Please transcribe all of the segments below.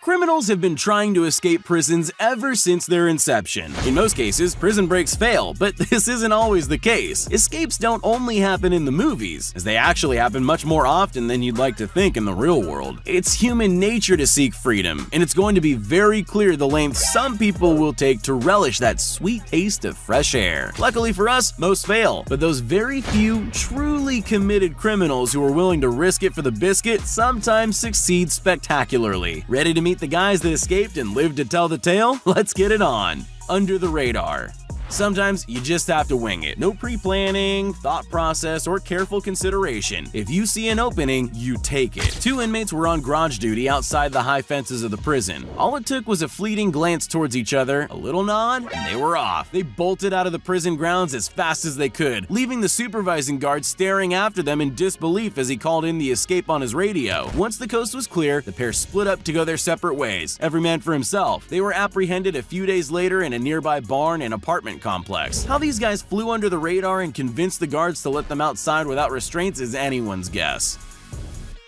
Criminals have been trying to escape prisons ever since their inception. In most cases, prison breaks fail, but this isn't always the case. Escapes don't only happen in the movies, as they actually happen much more often than you'd like to think in the real world. It's human nature to seek freedom, and it's going to be very clear the lengths some people will take to relish that sweet taste of fresh air. Luckily for us, most fail, but those very few truly committed criminals who are willing to risk it for the biscuit sometimes succeed spectacularly. Ready to meet the guys that escaped and lived to tell the tale? Let's get it on. Under the radar. Sometimes you just have to wing it. No pre-planning, thought process, or careful consideration. If you see an opening, you take it. Two inmates were on garage duty outside the high fences of the prison. All it took was a fleeting glance towards each other, a little nod, and they were off. They bolted out of the prison grounds as fast as they could, leaving the supervising guard staring after them in disbelief as he called in the escape on his radio. Once the coast was clear, the pair split up to go their separate ways, every man for himself. They were apprehended a few days later in a nearby barn and apartment complex. How these guys flew under the radar and convinced the guards to let them outside without restraints is anyone's guess.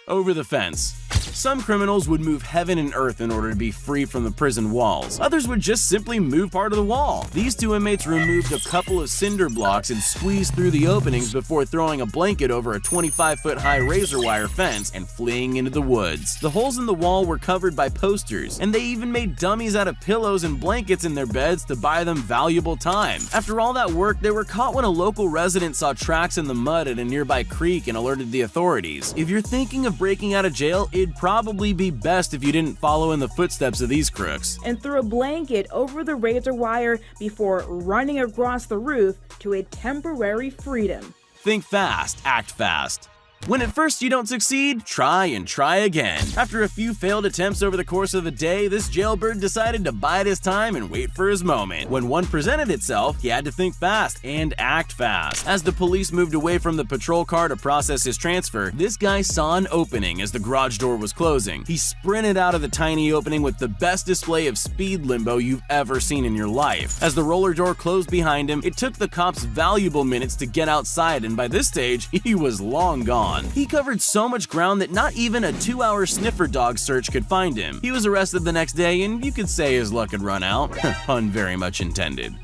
Over the fence. Some criminals would move heaven and earth in order to be free from the prison walls. Others would just simply move part of the wall. These two inmates removed a couple of cinder blocks and squeezed through the openings before throwing a blanket over a 25-foot-high razor wire fence and fleeing into the woods. The holes in the wall were covered by posters, and they even made dummies out of pillows and blankets in their beds to buy them valuable time. After all that work, they were caught when a local resident saw tracks in the mud at a nearby creek and alerted the authorities. If you're thinking of breaking out of jail, it'd probably be best if you didn't follow in the footsteps of these crooks. And threw a blanket over the razor wire before running across the roof to a temporary freedom. Think fast, act fast. When at first you don't succeed, try and try again. After a few failed attempts over the course of a day, this jailbird decided to bide his time and wait for his moment. When one presented itself, he had to think fast and act fast. As the police moved away from the patrol car to process his transfer, this guy saw an opening as the garage door was closing. He sprinted out of the tiny opening with the best display of speed limbo you've ever seen in your life. As the roller door closed behind him, it took the cops valuable minutes to get outside, and by this stage, he was long gone. He covered so much ground that not even a 2-hour sniffer dog search could find him. He was arrested the next day, and you could say his luck had run out. Pun very much intended.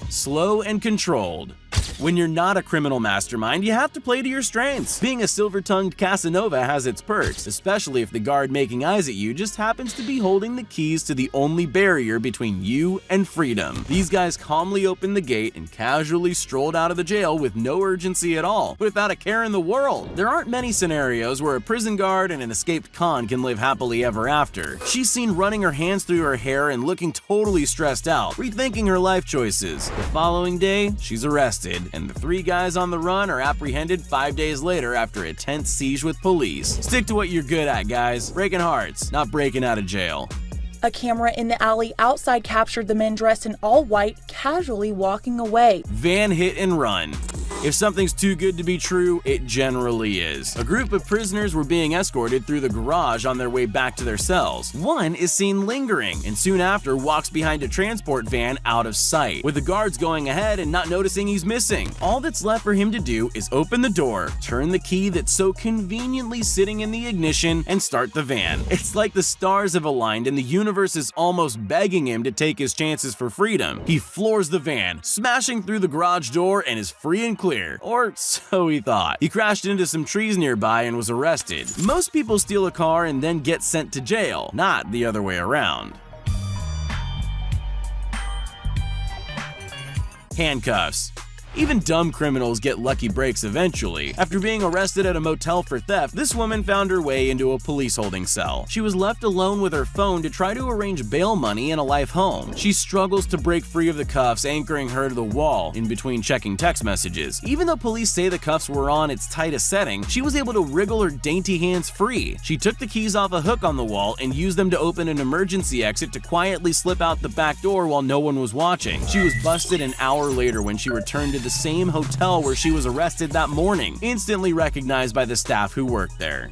Slow and controlled. When you're not a criminal mastermind, you have to play to your strengths. Being a silver-tongued Casanova has its perks, especially if the guard making eyes at you just happens to be holding the keys to the only barrier between you and freedom. These guys calmly opened the gate and casually strolled out of the jail with no urgency at all, without a care in the world. There aren't many scenarios where a prison guard and an escaped con can live happily ever after. She's seen running her hands through her hair and looking totally stressed out, rethinking her life choices. The following day, she's arrested, and the three guys on the run are apprehended 5 days later after a tense siege with police. Stick to what you're good at, guys. Breaking hearts, not breaking out of jail. A camera in the alley outside captured the men dressed in all white casually walking away. Van hit and run. If something's too good to be true, it generally is. A group of prisoners were being escorted through the garage on their way back to their cells. One is seen lingering, and soon after walks behind a transport van out of sight, with the guards going ahead and not noticing he's missing. All that's left for him to do is open the door, turn the key that's so conveniently sitting in the ignition, and start the van. It's like the stars have aligned and the universe is almost begging him to take his chances for freedom. He floors the van, smashing through the garage door, and is free and clear. Or so he thought. He crashed into some trees nearby and was arrested. Most people steal a car and then get sent to jail, not the other way around. Handcuffs. Even dumb criminals get lucky breaks eventually. After being arrested at a motel for theft, this woman found her way into a police holding cell. She was left alone with her phone to try to arrange bail money and a life home. She struggles to break free of the cuffs, anchoring her to the wall in between checking text messages. Even though police say the cuffs were on its tightest setting, she was able to wriggle her dainty hands free. She took the keys off a hook on the wall and used them to open an emergency exit to quietly slip out the back door while no one was watching. She was busted an hour later when she returned to the same hotel where she was arrested that morning, instantly recognized by the staff who worked there.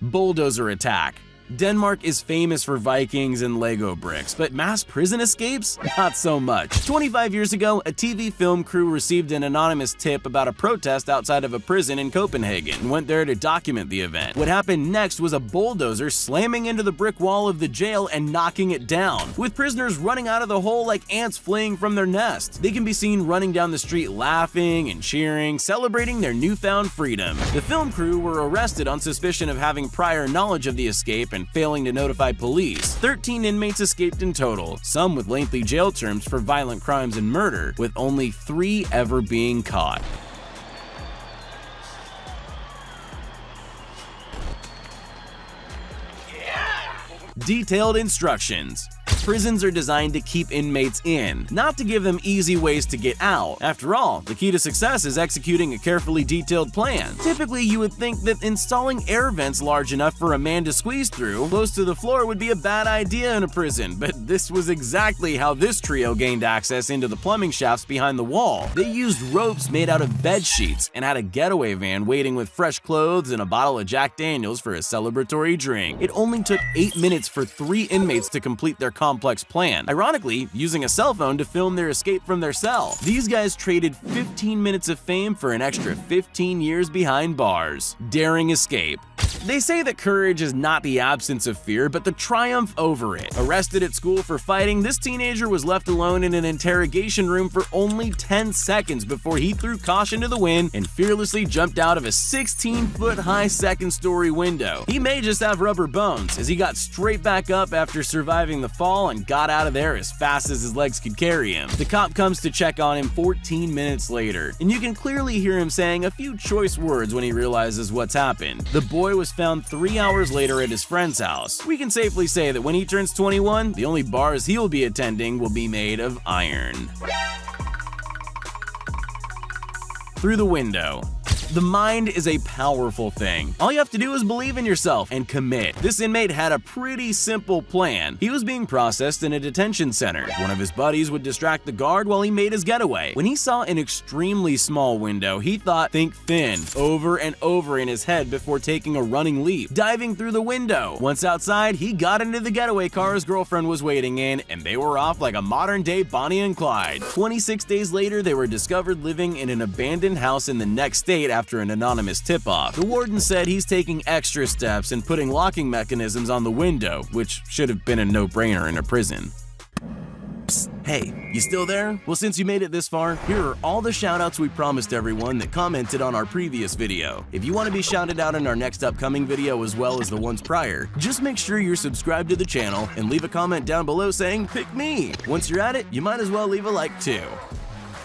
Bulldozer attack. Denmark is famous for Vikings and Lego bricks, but mass prison escapes? Not so much. 25 years ago, a TV film crew received an anonymous tip about a protest outside of a prison in Copenhagen and went there to document the event. What happened next was a bulldozer slamming into the brick wall of the jail and knocking it down, with prisoners running out of the hole like ants fleeing from their nest. They can be seen running down the street laughing and cheering, celebrating their newfound freedom. The film crew were arrested on suspicion of having prior knowledge of the escape and failing to notify police. 13 inmates escaped in total, some with lengthy jail terms for violent crimes and murder, with only 3 ever being caught. Detailed instructions. Prisons are designed to keep inmates in, not to give them easy ways to get out. After all, the key to success is executing a carefully detailed plan. Typically, you would think that installing air vents large enough for a man to squeeze through close to the floor would be a bad idea in a prison, but this was exactly how this trio gained access into the plumbing shafts behind the wall. They used ropes made out of bed sheets and had a getaway van waiting with fresh clothes and a bottle of Jack Daniels for a celebratory drink. It only took 8 minutes for 3 inmates to complete their complex plan, ironically using a cell phone to film their escape from their cell. These guys traded 15 minutes of fame for an extra 15 years behind bars. Daring escape. They say that courage is not the absence of fear, but the triumph over it. Arrested at school for fighting, this teenager was left alone in an interrogation room for only 10 seconds before he threw caution to the wind and fearlessly jumped out of a 16-foot-high second-story window. He may just have rubber bones, as he got straight back up after surviving the fall and got out of there as fast as his legs could carry him. The cop comes to check on him 14 minutes later, and you can clearly hear him saying a few choice words when he realizes what's happened. The boy was found 3 hours later at his friend's house. We can safely say that when he turns 21, the only bars he'll be attending will be made of iron. Through the window. The mind is a powerful thing. All you have to do is believe in yourself and commit. This inmate had a pretty simple plan. He was being processed in a detention center. One of his buddies would distract the guard while he made his getaway. When he saw an extremely small window, he thought "think thin" over and over in his head before taking a running leap, diving through the window. Once outside, he got into the getaway car his girlfriend was waiting in, and they were off like a modern-day Bonnie and Clyde. 26 days later, they were discovered living in an abandoned house in the next state after an anonymous tip-off. The warden said he's taking extra steps and putting locking mechanisms on the window, which should have been a no-brainer in a prison. Psst, hey, you still there? Well, since you made it this far, here are all the shout-outs we promised everyone that commented on our previous video. If you want to be shouted out in our next upcoming video as well as the ones prior, just make sure you're subscribed to the channel and leave a comment down below saying, "Pick me!" Once you're at it, you might as well leave a like too.